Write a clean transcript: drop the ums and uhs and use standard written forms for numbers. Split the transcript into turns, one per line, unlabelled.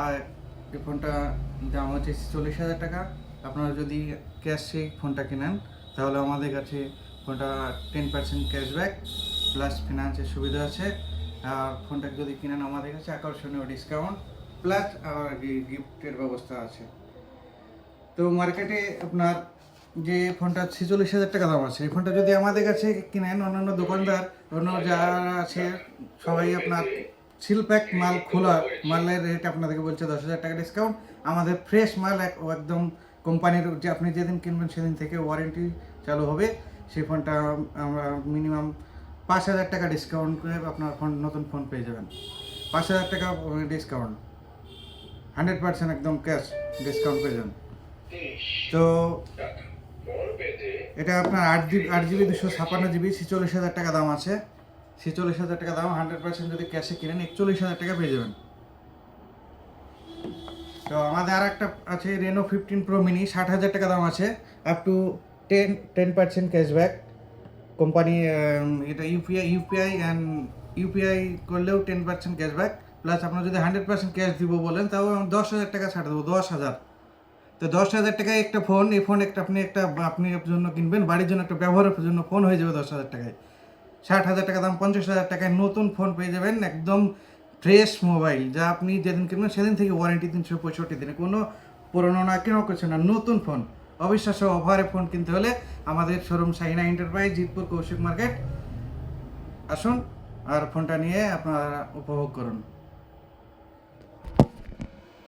আর এই ফোনটা দাম হচ্ছে 40,000 টাকা। আপনারা যদি ক্যাশে ফোনটা কেনেন তাহলে আমাদের কাছে ফোনটা 10% ক্যাশব্যাক প্লাস ফিনান্সের সুবিধা আছে। আর ফোনটা যদি কিনেন আমাদের কাছে আকর্ষণীয় ডিসকাউন্ট প্লাস গিফটের ব্যবস্থা আছে। তো মার্কেটে আপনার যে ফোনটা 46,000 টাকা দাম আছে, এই ফোনটা যদি আমাদের কাছে কিনেন, অন্যান্য দোকানদার অন্য যারা আছে সবাই আপনার সিল প্যাক মাল খোলা মালের রেট আপনাদেরকে বলছে 10,000 টাকা ডিসকাউন্ট। আমাদের ফ্রেশ মাল একদম কোম্পানির, যে আপনি যেদিন কিনবেন সেদিন থেকে ওয়ারেন্টি চালু হবে। সেই ফোনটা আমরা মিনিমাম 5,000 টাকা ডিসকাউন্ট করে আপনার নতুন ফোন পেয়ে যাবেন। 5,000 টাকা ডিসকাউন্ট, 100% একদম ক্যাশ ডিসকাউন্ট পেয়ে যাবেন। তো এটা আপনার 8GB 256GB 46,000 টাকা দাম আছে। 46,000 টাকা দাম, 100% যদি ক্যাশে কিনেন 41,000 টাকা পেয়ে যাবেন। তো আমাদের আর একটা আছে রেনো 15 প্রো মিনি, 60,000 টাকা দাম আছে, আপ টু 10% ক্যাশব্যাক কোম্পানি। এটা ইউপিআই করলেও 10% ক্যাশব্যাক প্লাস আপনার যদি 100% ক্যাশ দিব বলেন তাও 10,000 টাকা ছাড় দেবো, 10,000। তো 10,000 টাকায় একটা ফোন, এই ফোন আপনি জন্য কিনবেন, বাড়ির জন্য একটা ব্যবহারের জন্য ফোন হয়ে যাবে 10,000 টাকায়। 60,000 টাকা দাম, 50,000 টাকায় নতুন ফোন পেয়ে যাবেন, একদম ফ্রেশ মোবাইল, যা আপনি যেদিন কিনবেন সেদিন থেকে ওয়ারেন্টি 365 দিনে, কোনো পুরোনো না কেন কিছু না, নতুন ফোন। অবিশ্বাস্য অফারে ফোন কিনতে হলে আমাদের showroom Shahina enterprise, Jitpur Kaushik market আসুন আর ফোনটা নিয়ে আপনারা উপভোগ করুন।